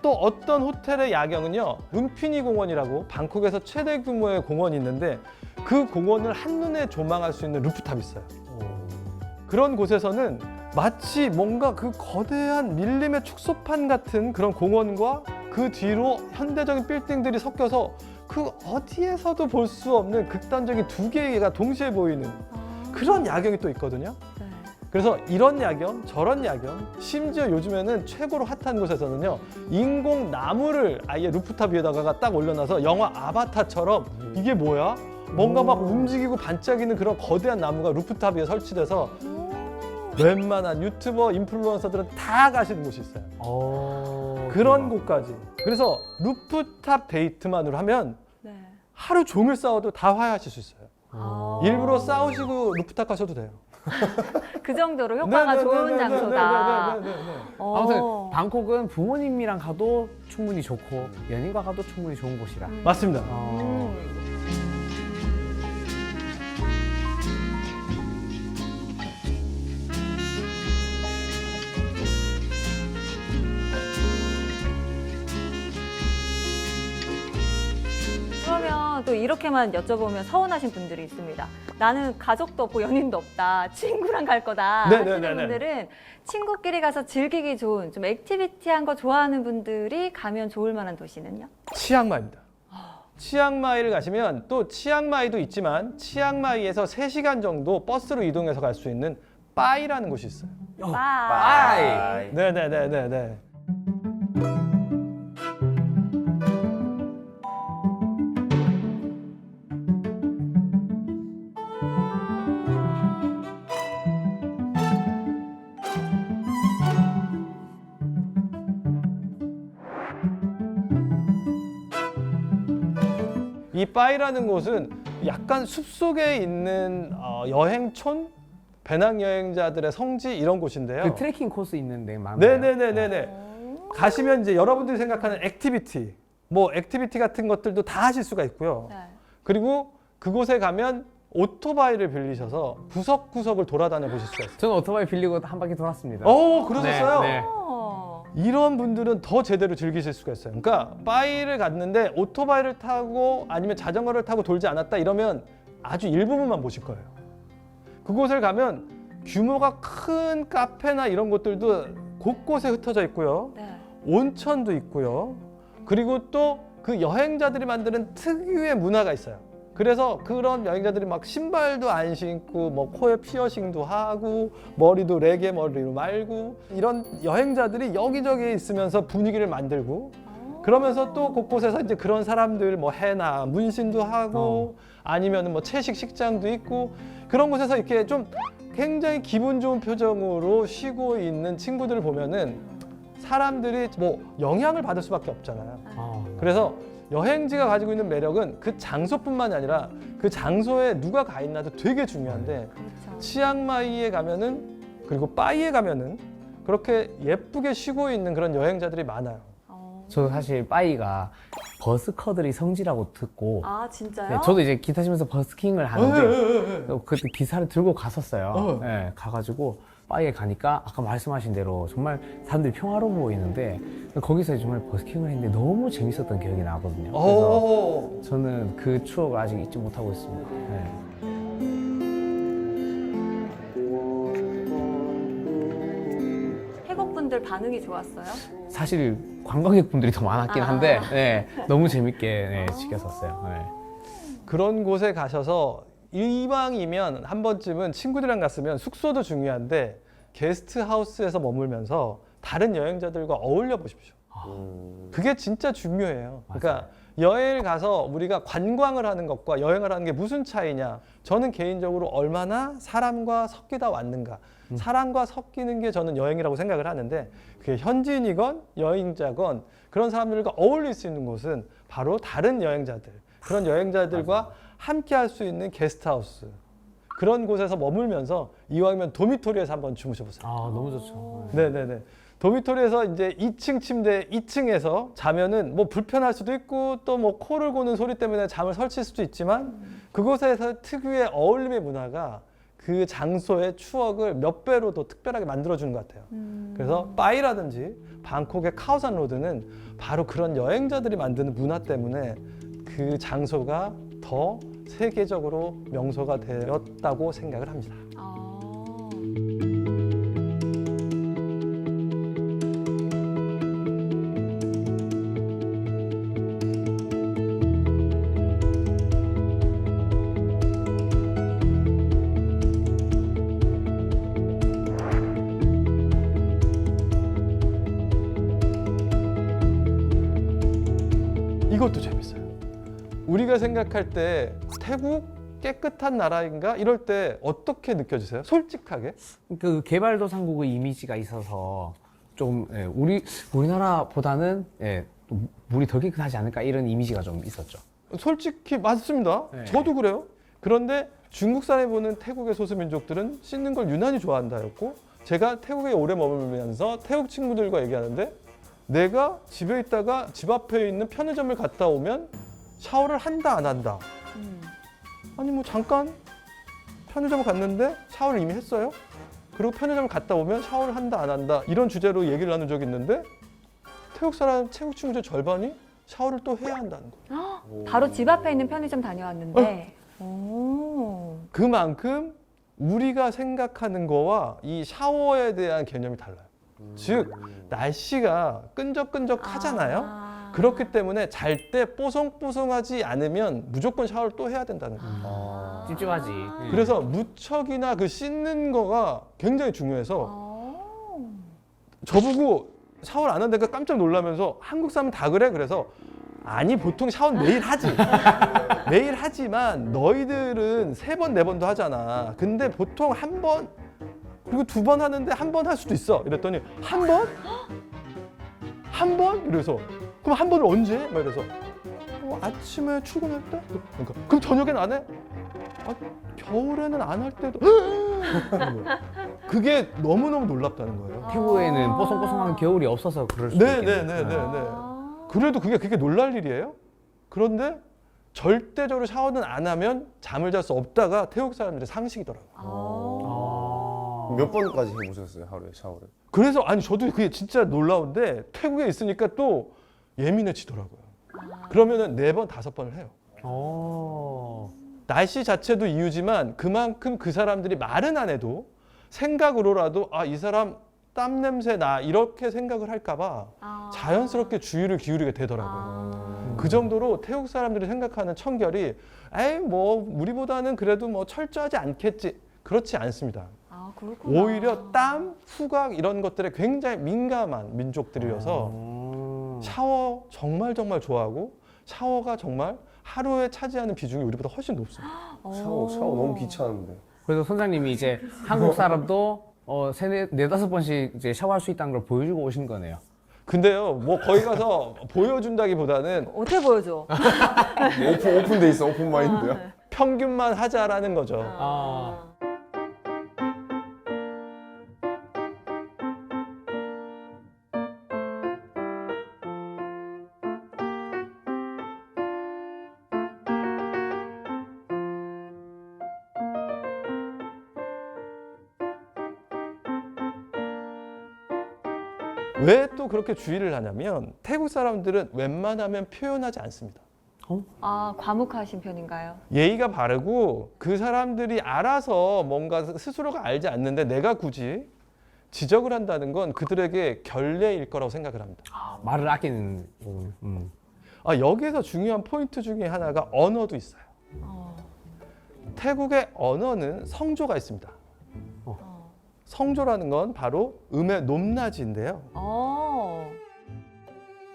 또 어떤 호텔의 야경은요, 룸피니 공원이라고 방콕에서 최대 규모의 공원이 있는데 그 공원을 한눈에 조망할 수 있는 루프탑이 있어요. 그런 곳에서는 마치 뭔가 그 거대한 밀림의 축소판 같은 그런 공원과 그 뒤로 현대적인 빌딩들이 섞여서 그 어디에서도 볼 수 없는 극단적인 두 개가 동시에 보이는 그런 야경이 또 있거든요. 네. 그래서 이런 야경, 저런 야경, 심지어 요즘에는 최고로 핫한 곳에서는요, 인공 나무를 아예 루프탑 위에다가 딱 올려놔서 영화 아바타처럼 이게 뭐야? 뭔가 막 움직이고 반짝이는 그런 거대한 나무가 루프탑 위에 설치돼서 웬만한 유튜버, 인플루언서들은 다 가시는 곳이 있어요. 그런 곳까지. 그래서 루프탑 데이트만으로 하면 네. 하루 종일 싸워도 다 화해하실 수 있어요. 일부러 싸우시고 루프탑 가셔도 돼요. 그 정도로 효과가 좋은 장소다. 어. 아무튼 방콕은 부모님이랑 가도 충분히 좋고 연인과 가도 충분히 좋은 곳이라. 맞습니다. 그러면 또 이렇게만 여쭤보면 서운하신 분들이 있습니다. 나는 가족도 없고 연인도 없다. 친구랑 갈 거다. 네네네네. 하시는 분들은 친구끼리 가서 즐기기 좋은 좀 액티비티한 거 좋아하는 분들이 가면 좋을 만한 도시는요? 치앙마이입니다. 치앙마이를 가시면 또 치앙마이도 있지만 치앙마이에서 3시간 정도 버스로 이동해서 갈 수 있는 빠이라는 곳이 있어요. 빠이. 네네네네네. 이 빠이라는 곳은 약간 숲속에 있는 여행촌, 배낭여행자들의 성지 이런 곳인데요. 그 트레킹 코스 있는데 많아요. 네네네네네. 가시면 이제 여러분들이 생각하는 액티비티, 뭐 액티비티 같은 것들도 다 하실 수가 있고요. 네. 그리고 그곳에 가면 오토바이를 빌리셔서 구석구석을 돌아다녀 보실 수가 있어요. 저는 오토바이 빌리고 한 바퀴 돌았습니다. 그러셨어요? 네, 네. 이런 분들은 더 제대로 즐기실 수가 있어요. 그러니까 빠이를 갔는데 오토바이를 타고 아니면 자전거를 타고 돌지 않았다 이러면 아주 일부분만 보실 거예요. 그곳을 가면 규모가 큰 카페나 이런 곳들도 곳곳에 흩어져 있고요. 네. 온천도 있고요. 그리고 또 그 여행자들이 만드는 특유의 문화가 있어요. 그래서 그런 여행자들이 막 신발도 안 신고 뭐 코에 피어싱도 하고 머리도 레게 머리로 말고 이런 여행자들이 여기저기 있으면서 분위기를 만들고 그러면서 또 곳곳에서 이제 그런 사람들 뭐 해나 문신도 하고 아니면 뭐 채식 식장도 있고 그런 곳에서 이렇게 좀 굉장히 기분 좋은 표정으로 쉬고 있는 친구들을 보면은 사람들이 뭐 영향을 받을 수밖에 없잖아요. 그래서 여행지가 가지고 있는 매력은 그 장소뿐만이 아니라 그 장소에 누가 가 있나도 되게 중요한데 그렇죠. 치앙마이에 가면은 그리고 빠이에 가면은 그렇게 예쁘게 쉬고 있는 그런 여행자들이 많아요. 저 사실 빠이가 버스커들이 성지라고 듣고 아 진짜요? 네, 저도 이제 기타 치면서 버스킹을 하는데 그때 기사를 들고 갔었어요. 네, 가가지고 빠이에 가니까 아까 말씀하신 대로 정말 사람들이 평화로워 보이는데 거기서 정말 버스킹을 했는데 너무 재밌었던 기억이 나거든요. 그래서 저는 그 추억을 아직 잊지 못하고 있습니다. 네. 태국분들 반응이 좋았어요? 사실 관광객분들이 더 많았긴 한데 네, 너무 재밌게 네, 즐겼었어요. 네. 그런 곳에 가셔서 이왕이면 한 번쯤은 친구들이랑 갔으면 숙소도 중요한데 게스트하우스에서 머물면서 다른 여행자들과 어울려 보십시오. 그게 진짜 중요해요. 그러니까 여행을 가서 우리가 관광을 하는 것과 여행을 하는 게 무슨 차이냐? 저는 개인적으로 얼마나 사람과 섞이다 왔는가. 사람과 섞이는 게 저는 여행이라고 생각을 하는데 그게 현지인이건 여행자건 그런 사람들과 어울릴 수 있는 곳은 바로 다른 여행자들, 그런 여행자들과 함께 할 수 있는 게스트하우스. 그런 곳에서 머물면서 이왕이면 도미토리에서 한번 주무셔보세요. 아, 너무 좋죠. 네네네. 도미토리에서 이제 2층 침대 2층에서 자면은 뭐 불편할 수도 있고 또 뭐 코를 고는 소리 때문에 잠을 설칠 수도 있지만 그곳에서 특유의 어울림의 문화가 그 장소의 추억을 몇 배로 더 특별하게 만들어주는 것 같아요. 그래서 빠이라든지 방콕의 카오산 로드는 바로 그런 여행자들이 만드는 문화 때문에 그 장소가 더 세계적으로 명소가 되었다고 생각을 합니다. 이것도 재밌어요. 우리가 생각할 때 태국 깨끗한 나라인가 이럴 때 어떻게 느껴지세요? 솔직하게? 그 개발도상국의 이미지가 있어서 좀 예, 우리나라보다는 예, 좀 물이 더 깨끗하지 않을까 이런 이미지가 좀 있었죠. 솔직히 맞습니다. 네. 저도 그래요. 그런데 중국 사람이 보는 태국의 소수민족들은 씻는 걸 유난히 좋아한다였고, 제가 태국에 오래 머물면서 태국 친구들과 얘기하는데 내가 집에 있다가 집 앞에 있는 편의점을 갔다 오면 샤워를 한다 안 한다. 아니 뭐 잠깐 편의점을 갔는데 샤워를 이미 했어요. 그리고 편의점을 갔다 오면 샤워를 한다 안 한다 이런 주제로 얘기를 나눈 적이 있는데 태국 친구들 절반이 샤워를 또 해야 한다는 거예요. 바로 집 앞에 있는 편의점 다녀왔는데. 오. 그만큼 우리가 생각하는 거와 이 샤워에 대한 개념이 달라요. 즉 날씨가 끈적끈적하잖아요. 그렇기 때문에 잘 때 뽀송뽀송하지 않으면 무조건 샤워를 또 해야 된다는 거예요. 찝찝하지. 그래서 무척이나 그 씻는 거가 굉장히 중요해서 저보고 샤워를 안 한다니까 깜짝 놀라면서 한국 사람은 다 그래? 그래서 아니 보통 샤워는 매일 하지. 매일 하지만 너희들은 3번, 4번도 하잖아. 근데 보통 한 번 그리고 2번 하는데 한 번 할 수도 있어. 이랬더니 한 번? 한 번? 이래서 그럼 한 번을 언제 해? 막 이래서 아침에 출근할 때? 그러니까 그럼 저녁엔 안 해? 아, 겨울에는 안 할 때도 그게 너무너무 놀랍다는 거예요. 태국에는 뽀송뽀송한 겨울이 없어서 그럴 수도 있겠네요. 네네네네. 그래도 그게 놀랄 일이에요? 그런데 절대적으로 샤워는 안 하면 잠을 잘 수 없다가 태국 사람들의 상식이더라고요. 몇 번까지 해보셨어요 하루에 샤워를? 그래서 아니 저도 그게 진짜 놀라운데 태국에 있으니까 또 예민해지더라고요. 그러면은 4번, 5번을 해요. 날씨 자체도 이유지만 그만큼 그 사람들이 말은 안 해도 생각으로라도 아, 이 사람 땀 냄새 나 이렇게 생각을 할까봐 자연스럽게 주의를 기울이게 되더라고요. 그 정도로 태국 사람들이 생각하는 청결이 에이 뭐 우리보다는 그래도 뭐 철저하지 않겠지. 그렇지 않습니다. 그렇구나. 오히려 땀, 후각 이런 것들에 굉장히 민감한 민족들이어서 샤워 정말 좋아하고 샤워가 정말 하루에 차지하는 비중이 우리보다 훨씬 높습니다. 샤워 너무 귀찮은데. 그래서 선장님이 이제 한국 사람도 네다섯 번씩 이제 샤워할 수 있다는 걸 보여주고 오신 거네요. 근데요, 뭐 거기 가서 보여준다기보다는 어떻게 보여줘? 오픈돼 있어, 오픈 마인드야. 평균만 하자라는 거죠. 왜 또 그렇게 주의를 하냐면 태국 사람들은 웬만하면 표현하지 않습니다. 과묵하신 편인가요? 예의가 바르고 그 사람들이 알아서 뭔가 스스로가 알지 않는데 내가 굳이 지적을 한다는 건 그들에게 결례일 거라고 생각을 합니다. 말을 아끼는. 여기에서 중요한 포인트 중에 하나가 언어도 있어요. 태국의 언어는 성조가 있습니다. 성조라는 건 바로 음의 높낮이인데요.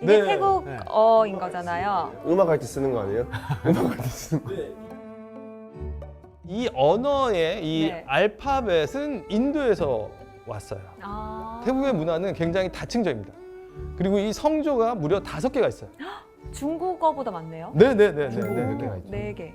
이게 네. 태국어인 거잖아요. 음악 할 때 쓰는 거 아니에요? 음악 할 때 쓰는 거. 이 언어의 이 네. 알파벳은 인도에서 왔어요. 태국의 문화는 굉장히 다층적입니다. 그리고 이 성조가 무려 5개가 있어요. 중국어보다 많네요. 네네네네. 몇 개가 있죠? 4개.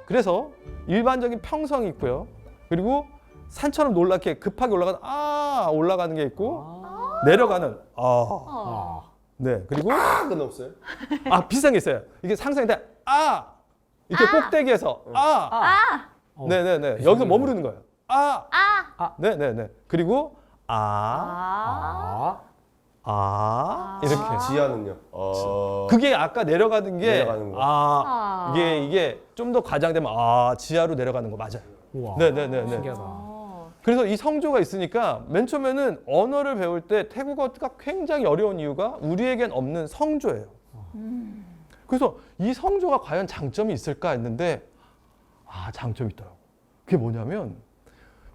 그래서 일반적인 평성이 있고요. 그리고 산처럼 놀랍게 급하게 올라가는 게 있고 내려가는 네. 그리고 끈 없어요? 비슷한 게 있어요. 이게 상상인데 이렇게 꼭대기에서 네네네. 여기서 머무르는 거예요. 네네네. 그리고 이렇게. 지하는요? 그게 아까 내려가는 게 내려가는 거. 이게 좀 더 과장되면 지하로 내려가는 거 맞아요. 우와. 네네네네. 신기하다. 그래서 이 성조가 있으니까 맨 처음에는 언어를 배울 때 태국어가 굉장히 어려운 이유가 우리에겐 없는 성조예요. 그래서 이 성조가 과연 장점이 있을까 했는데 장점이 있더라고. 그게 뭐냐면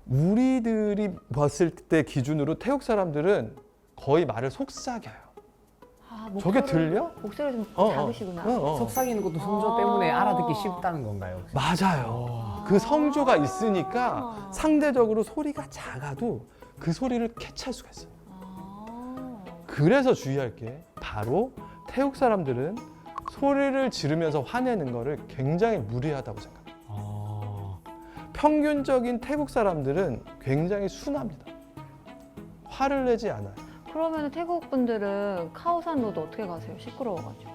우리들이 봤을 때 기준으로 태국 사람들은 거의 말을 속삭여요. 저게 들려? 목소리 좀 작으시구나. 속삭이는 것도 성조 때문에 알아듣기 쉽다는 건가요? 맞아요. 그 성조가 있으니까 상대적으로 소리가 작아도 그 소리를 캐치할 수가 있어요. 그래서 주의할 게 바로 태국 사람들은 소리를 지르면서 화내는 거를 굉장히 무례하다고 생각해요. 평균적인 태국 사람들은 굉장히 순합니다. 화를 내지 않아요. 그러면 태국 분들은 카오산 로드 어떻게 가세요? 시끄러워가지고.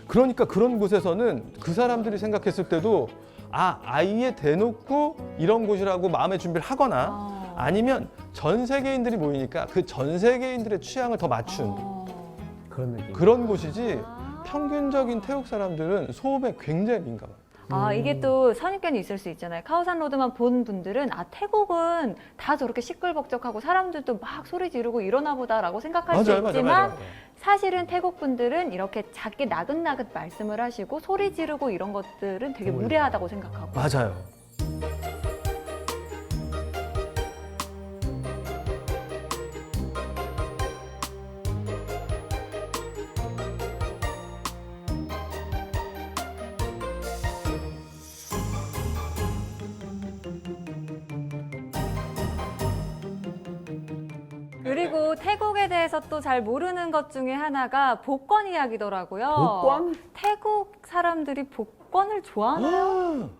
그러니까 그런 곳에서는 그 사람들이 생각했을 때도 아예 대놓고 이런 곳이라고 마음의 준비를 하거나 아니면 전 세계인들이 모이니까 그 전 세계인들의 취향을 더 맞춘 그런 느낌. 그런 곳이지 평균적인 태국 사람들은 소음에 굉장히 민감해요. 이게 또 선입견이 있을 수 있잖아요. 카오산 로드만 본 분들은 태국은 다 저렇게 시끌벅적하고 사람들도 막 소리 지르고 이러나 보다라고 생각할 수 있지만 사실은 태국 분들은 이렇게 작게 나긋나긋 말씀을 하시고 소리 지르고 이런 것들은 되게 무례하다고 생각하고. 맞아요. 그리고 태국에 대해서 또 잘 모르는 것 중에 하나가 복권 이야기더라고요. 복권? 태국 사람들이 복권을 좋아하나요?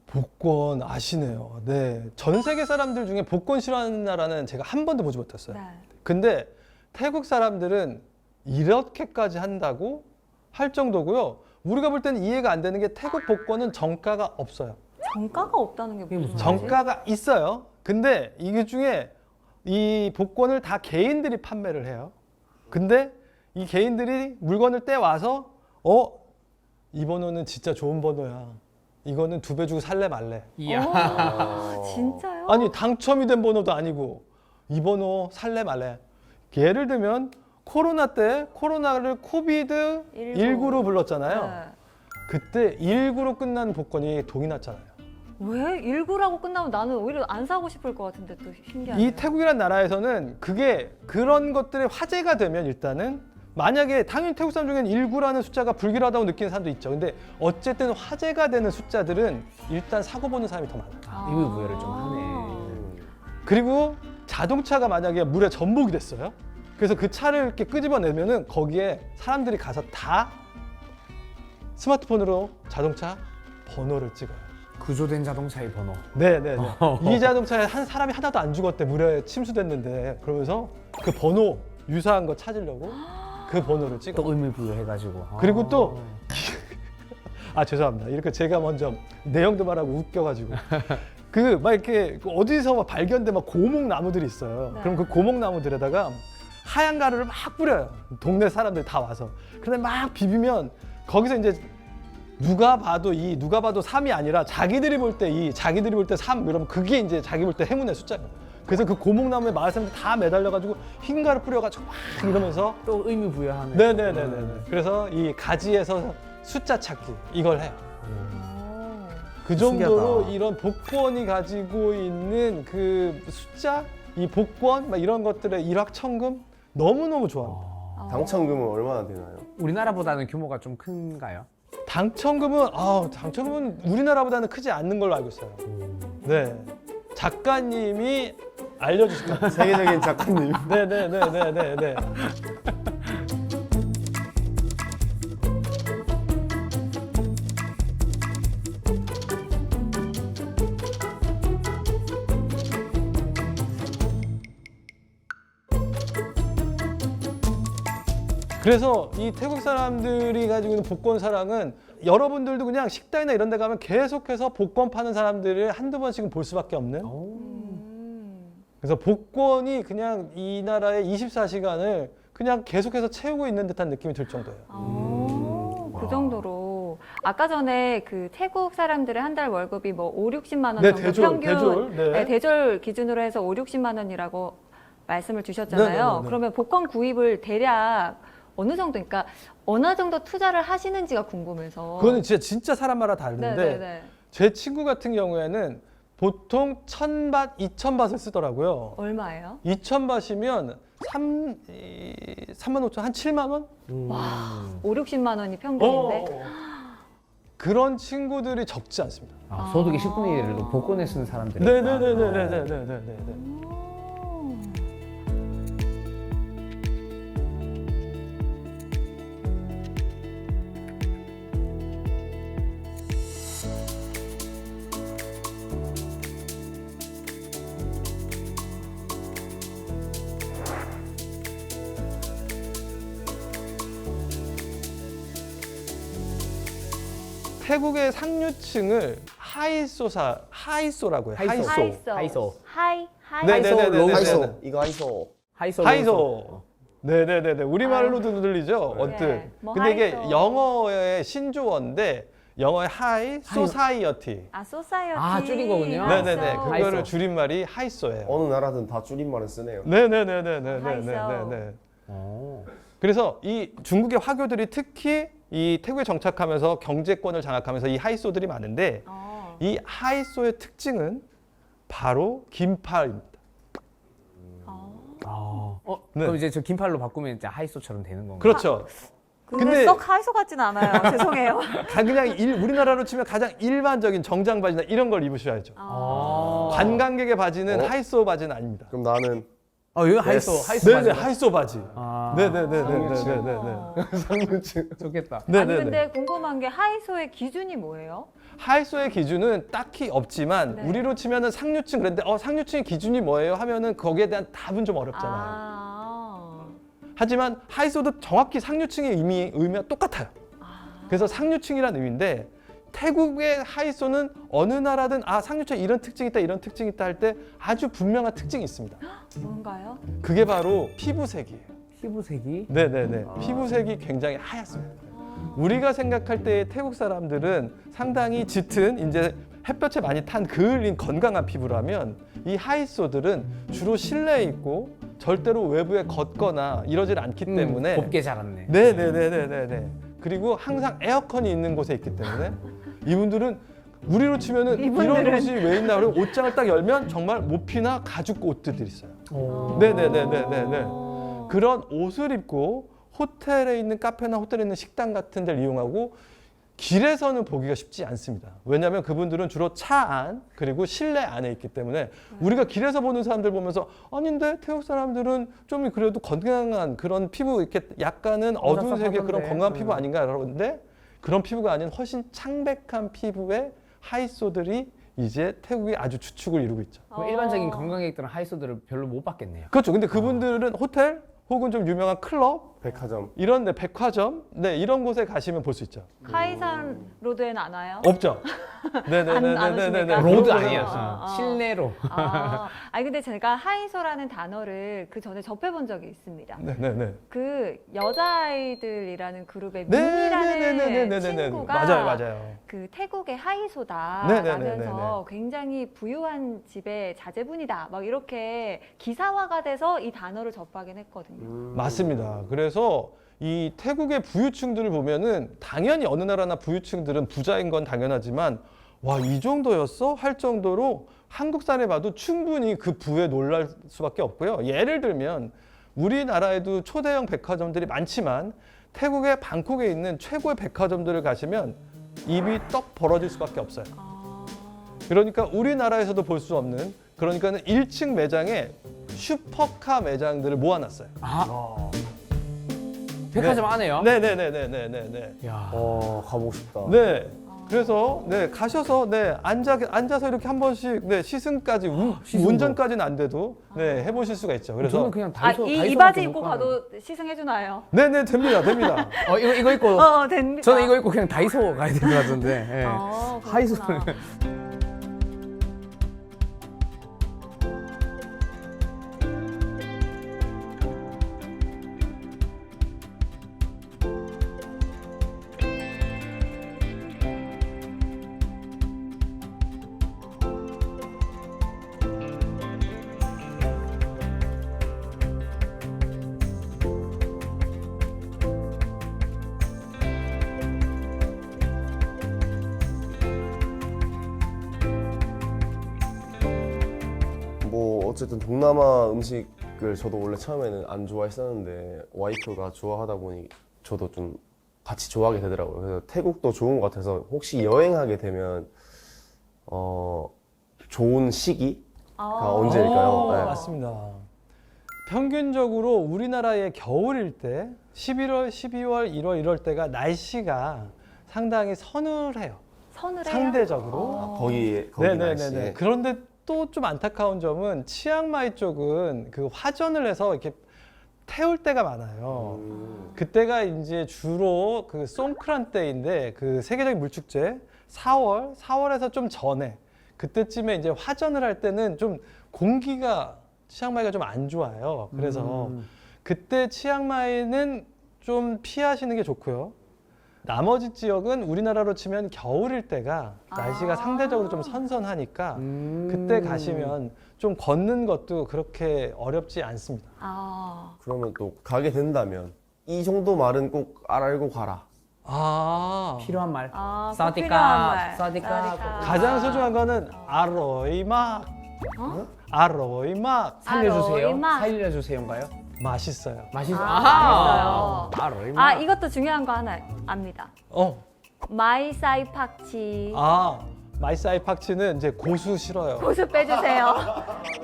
복권 아시네요. 네, 전 세계 사람들 중에 복권 싫어하는 나라는 제가 한 번도 보지 못했어요. 네. 근데 태국 사람들은 이렇게까지 한다고 할 정도고요. 우리가 볼 때는 이해가 안 되는 게 태국 복권은 정가가 없어요. 정가가 없다는 게 무슨 말이지? 정가가 있어요. 근데 이게 중에 이 복권을 다 개인들이 판매를 해요. 근데 이 개인들이 물건을 떼와서 이 번호는 진짜 좋은 번호야. 이거는 2배 주고 살래 말래. 이야. 진짜요? 아니 당첨이 된 번호도 아니고 이 번호 살래 말래. 예를 들면 코로나 때 코로나를 코비드 19로 불렀잖아요. 네. 그때 19로 끝난 복권이 동이 났잖아요. 왜? 19라고 끝나면 나는 오히려 안 사고 싶을 것 같은데 또 신기하네. 이 태국이라는 나라에서는 그게 그런 것들이 화제가 되면 일단은 만약에 당연히 태국 사람 중에는 19라는 숫자가 불길하다고 느끼는 사람도 있죠. 근데 어쨌든 화제가 되는 숫자들은 일단 사고 보는 사람이 더 많아요. 의미 부여를 좀 하네. 그리고 자동차가 만약에 물에 전복이 됐어요. 그래서 그 차를 이렇게 끄집어내면은 거기에 사람들이 가서 다 스마트폰으로 자동차 번호를 찍어요. 구조된 자동차의 번호. 네네네. 이 자동차에 한 사람이 하나도 안 죽었대. 물에 침수됐는데. 그러면서 그 번호 유사한 거 찾으려고 그 번호를 찍어. 또 의미 부여해가지고. 그리고 또 죄송합니다. 이렇게 제가 먼저 내용도 말하고 웃겨가지고 그 막 이렇게 어디서 막 발견된 막 고목 나무들이 있어요. 네. 그럼 그 고목 나무들에다가 하얀 가루를 막 뿌려요. 동네 사람들이 다 와서. 그런데 막 비비면 거기서 이제 누가 봐도 3이 아니라 자기들이 볼 때 3 이러면 그게 이제 자기 볼 때 행운의 숫자예요. 그래서 그 고목나무에 마을 사람들 다 매달려가지고 흰 가루 뿌려가지고 막 이러면서 또 의미 부여하네. 네네네네. 그래서 이 가지에서 숫자 찾기 이걸 해요. 그 정도로 신기하다. 이런 복권이 가지고 있는 그 숫자, 이 복권 막 이런 것들의 일확천금 너무너무 좋아합니다. 당첨금은 얼마나 되나요? 우리나라보다는 규모가 좀 큰가요? 당첨금은 우리나라보다는 크지 않는 걸로 알고 있어요. 네, 작가님이 알려주실 겁니다. 세계적인 작가님. 네네네네네. 그래서 이 태국 사람들이 가지고 있는 복권 사랑은 여러분들도 그냥 식당이나 이런 데 가면 계속해서 복권 파는 사람들을 한두 번씩은 볼 수밖에 없는. 그래서 복권이 그냥 이 나라의 24시간을 그냥 계속해서 채우고 있는 듯한 느낌이 들 정도예요. 그 정도로 아까 전에 그 태국 사람들의 한 달 월급이 뭐 5, 60만 원 네, 정도 평균 네. 대졸 기준으로 해서 5, 60만 원이라고 말씀을 주셨잖아요. 네네네네. 그러면 복권 구입을 대략 어느 정도, 그러니까 어느 정도 투자를 하시는지가 궁금해서. 그거는 진짜 사람마다 다른데 네네네. 제 친구 같은 경우에는 보통 1,000밭, 2,000밭을 쓰더라고요. 얼마예요? 2,000밭이면 3만 5천, 한 7만 원? 와, 5, 60만 원이 평균인데. 그런 친구들이 적지 않습니다. 소득의 10분의 1을 복권에 쓰는 사람들이. 네네네네네네네네. 태국의 상류층을 하이소라고 해요. 하이소. 하이. 네네네네. 하이소. 이거 하이소. 하이소. 네네네네. 우리말로도 들리죠? 언뜻. 네. 뭐 근데 이게 하이소. 영어의 신조어인데 영어의 하이, 소사이어티. 소사이어티. 아, 줄인 거군요. 네네네. 하이소. 그거를 하이소. 줄임말이 하이소예요. 어느 나라든 다 줄임말을 쓰네요. 네네네네네네네. 오. 그래서 이 중국의 화교들이 특히 이 태국에 정착하면서 경제권을 장악하면서 이 하이소들이 많은데 이 하이소의 특징은 바로 긴팔입니다. 그럼 네. 이제 저 긴팔로 바꾸면 이제 하이소처럼 되는 건가요? 그렇죠. 근데 썩 하이소 같진 않아요. 죄송해요. 그냥 우리나라로 치면 가장 일반적인 정장 바지나 이런 걸 입으셔야죠. 관광객의 바지는 하이소 바지는 아닙니다. 그럼 나는 여기 하이소 네네, 바지. 하이소 바지. 아, 네네네네네네네. 상류층. 좋겠다. 아니 네네네. 근데 궁금한 게 하이소의 기준이 뭐예요? 하이소의 기준은 딱히 없지만 네. 우리로 치면은 상류층 그런데 상류층의 기준이 뭐예요? 하면은 거기에 대한 답은 좀 어렵잖아요. 하지만 하이소도 정확히 상류층의 의미가 똑같아요. 그래서 상류층이라는 의미인데 태국의 하이소는 어느 나라든 상류층 이런 특징이 있다 이런 특징이 있다 할 때 아주 분명한 특징이 있습니다. 뭔가요? 그게 바로 피부색이에요. 피부색이? 네네네. 피부색이 굉장히 하얗습니다. 우리가 생각할 때 태국 사람들은 상당히 짙은 이제 햇볕에 많이 탄 그을린 건강한 피부라면 이 하이소들은 주로 실내에 있고 절대로 외부에 걷거나 이러질 않기 때문에 곱게 자랐네. 네네네네네. 그리고 항상 에어컨이 있는 곳에 있기 때문에 이분들은 우리로 치면은 이런 옷이 왜 있나 그러면 옷장을 딱 열면 정말 모피나 가죽 옷들이 있어요. 네네네네네. 그런 옷을 입고 호텔에 있는 카페나 호텔에 있는 식당 같은 데를 이용하고 길에서는 보기가 쉽지 않습니다. 왜냐하면 그분들은 주로 차 안 그리고 실내 안에 있기 때문에 우리가 길에서 보는 사람들 보면서 아닌데 태국 사람들은 좀 그래도 건강한 그런 피부 이렇게 약간은 어두운 색의 그런 건강한 피부 아닌가 그러는데 그런 피부가 아닌 훨씬 창백한 피부의 하이소들이 이제 태국의 아주 주축을 이루고 있죠. 그럼 일반적인 관광객들은 하이소들을 별로 못 받겠네요. 그렇죠. 근데 그분들은 호텔 혹은 좀 유명한 클럽 백화점. 이런 데 백화점 이런 곳에 가시면 볼 수 있죠. 카이산 로드에는 안 와요? 없죠. 안 네네네네네네. 오십니까? 로드 그런 아니야. 어. 실내로. 아니 근데 제가 하이소라는 단어를 그 전에 접해본 적이 있습니다. 네네네. 그 여자아이들이라는 그룹의 네네네네네네네. 민이라는 친구가 맞아요. 그 태국의 하이소다 네네네네네. 라면서 굉장히 부유한 집의 자제분이다 막 이렇게 기사화가 돼서 이 단어를 접하긴 했거든요. 맞습니다. 그래서 이 태국의 부유층들을 보면은 당연히 어느 나라나 부유층들은 부자인 건 당연하지만 와, 이 정도였어? 할 정도로 한국 사람이 봐도 충분히 그 부에 놀랄 수밖에 없고요. 예를 들면 우리나라에도 초대형 백화점들이 많지만 태국의 방콕에 있는 최고의 백화점들을 가시면 입이 떡 벌어질 수밖에 없어요. 그러니까 우리나라에서도 볼 수 없는 그러니까는 1층 매장에 슈퍼카 매장들을 모아놨어요. 백화점 안에요? 네네네네네네. 야. 가보고 싶다. 네. 그래서 가셔서 앉아서 이렇게 한 번씩 시승까지 시승도. 운전까지는 안 돼도 해보실 수가 있죠. 그래서 저는 그냥 다이소 이 다이소밖에 바지 못 입고 가는. 가도 시승해주나요? 네네 됩니다. 이거 입고 됩니다. 저는 이거 입고 그냥 다이소 가야 될 것 같은데. 예. 하이소는 뭐 어쨌든 동남아 음식을 저도 원래 처음에는 안 좋아했었는데 와이프가 좋아하다 보니 저도 좀 같이 좋아하게 되더라고요. 그래서 태국도 좋은 것 같아서 혹시 여행하게 되면 좋은 시기가 언제일까요? 네. 맞습니다. 평균적으로 우리나라의 겨울일 때 11월, 12월, 1월 이럴 때가 날씨가 상당히 서늘해요. 서늘해요? 상대적으로. 거기 네네네네. 날씨에. 그런데 또 좀 안타까운 점은 치앙마이 쪽은 그 화전을 해서 이렇게 태울 때가 많아요. 그때가 이제 주로 그 송크란 때인데 그 세계적인 물축제 4월에서 좀 전에 그때쯤에 이제 화전을 할 때는 좀 공기가 치앙마이가 좀 안 좋아요. 그래서 그때 치앙마이는 좀 피하시는 게 좋고요. 나머지 지역은 우리나라로 치면 겨울일 때가 날씨가 상대적으로 좀 선선하니까 그때 가시면 좀 걷는 것도 그렇게 어렵지 않습니다. 그러면 또 가게 된다면 이 정도 말은 꼭 알고 가라. 필요한 말. 꼭 필요한 말. 사디카. 가장 소중한 거는 아로이막. 아로이막. 살려주세요. 아로이막. 살려주세요인가요? 맛있어요. 맛있어. 맛있어요. 아로이마. 이것도 중요한 거 하나 압니다. 마이사이 팍치. 마이사이 팍치는 이제 고수 싫어요. 고수 빼주세요.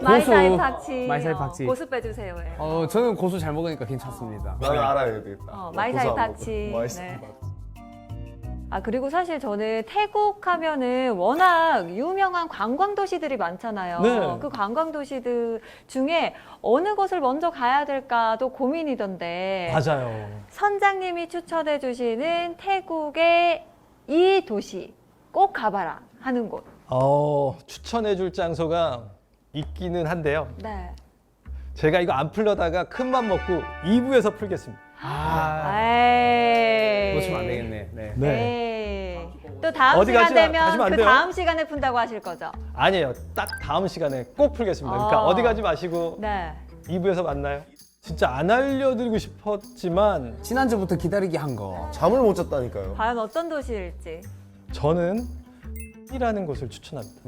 마이사이 팍치. 마이사이 팍치. 고수 빼주세요. 네. 저는 고수 잘 먹으니까 괜찮습니다. 나는 알아야 되겠다. 마이사이 고소 안 팍치. 먹거든. 마이사이 네. 팍치. 그리고 사실 저는 태국 하면은 워낙 유명한 관광 도시들이 많잖아요. 네. 그 관광 도시들 중에 어느 곳을 먼저 가야 될까도 고민이던데. 맞아요. 선장님이 추천해 주시는 태국의 이 도시 꼭 가봐라 하는 곳. 추천해줄 장소가 있기는 한데요. 네. 제가 이거 안 풀려다가 큰 맘 먹고 2부에서 풀겠습니다. 에이. 놓치면 안 되겠네. 네. 네. 또 다음 어디 시간 가시면 되면 안 그 돼요? 다음 시간에 푼다고 하실 거죠? 아니에요. 딱 다음 시간에 꼭 풀겠습니다. 그러니까 어디 가지 마시고 네. 2부에서 만나요. 진짜 안 알려드리고 싶었지만 지난주부터 기다리기 한 거. 잠을 못 잤다니까요. 과연 어떤 도시일지. 저는 이라는 곳을 추천합니다.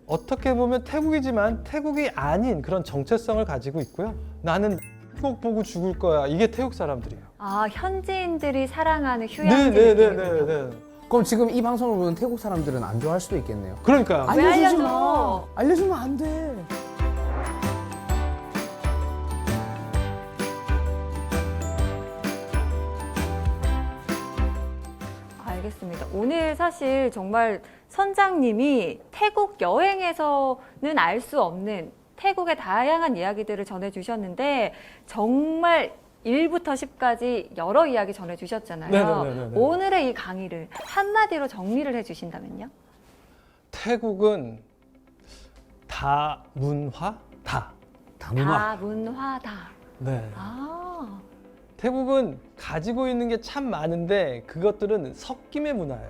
어떻게 보면 태국이지만 태국이 아닌 그런 정체성을 가지고 있고요. 나는 꼭 보고 죽을 거야. 이게 태국 사람들이에요. 현지인들이 사랑하는 휴양지 느낌이군요. 네. 그럼 지금 이 방송을 보는 태국 사람들은 안 좋아할 수도 있겠네요. 그러니까요. 왜 알려주지 알려줘? 마. 알려주면 안 돼. 알겠습니다. 오늘 사실 정말 선장님이 태국 여행에서는 알 수 없는 태국의 다양한 이야기들을 전해주셨는데 정말 1부터 10까지 여러 이야기 전해주셨잖아요. 네네네네. 오늘의 이 강의를 한마디로 정리를 해주신다면요? 태국은 다문화 다. 다문화다. 네. 태국은 가지고 있는 게 참 많은데 그것들은 섞임의 문화예요.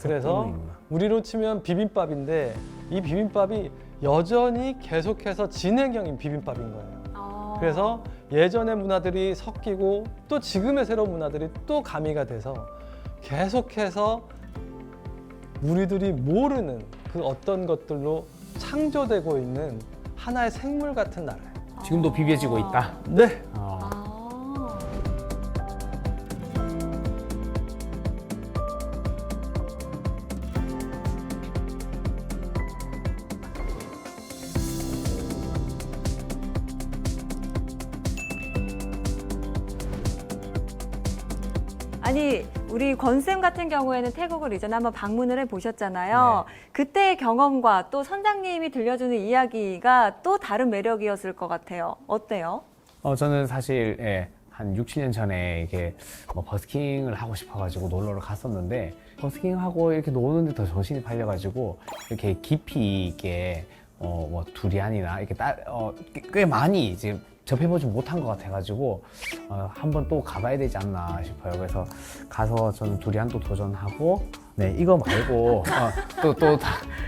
그래서 우리로 치면 비빔밥인데 이 비빔밥이 여전히 계속해서 진행형인 비빔밥인 거예요. 그래서 예전의 문화들이 섞이고 또 지금의 새로운 문화들이 또 가미가 돼서 계속해서 우리들이 모르는 그 어떤 것들로 창조되고 있는 하나의 생물 같은 나라예요. 지금도 비벼지고 있다. 네. 아니 우리 권쌤 같은 경우에는 태국을 이전에 한번 방문을 해보셨잖아요. 그때의 경험과 또 선장님이 들려주는 이야기가 또 다른 매력이었을 것 같아요. 어때요? 저는 사실 한 6, 7년 전에 이게 버스킹을 하고 싶어가지고 놀러를 갔었는데 버스킹하고 이렇게 노는데 더 정신이 팔려가지고 이렇게 깊이 있게 두리안이나 이렇게 꽤 많이 지금 접해보지 못한 것 같아가지고 한번 또 가봐야 되지 않나 싶어요. 그래서 가서 저는 두리안도 도전하고 이거 말고 또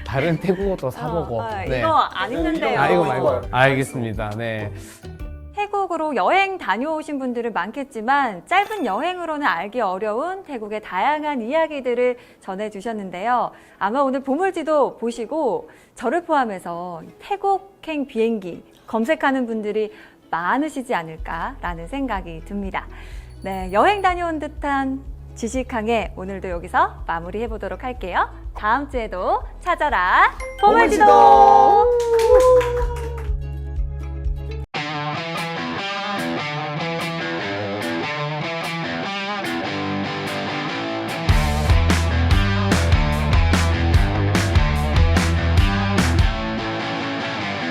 다른 태국어도 사보고 이거 안 있는데요. 이거 말고 알겠습니다. 네. 태국으로 여행 다녀오신 분들은 많겠지만 짧은 여행으로는 알기 어려운 태국의 다양한 이야기들을 전해주셨는데요. 아마 오늘 보물지도 보시고 저를 포함해서 태국행 비행기 검색하는 분들이 많으시지 않을까라는 생각이 듭니다. 네, 여행 다녀온 듯한 지식항해 오늘도 여기서 마무리해 보도록 할게요. 다음 주에도 찾아라 보물지도!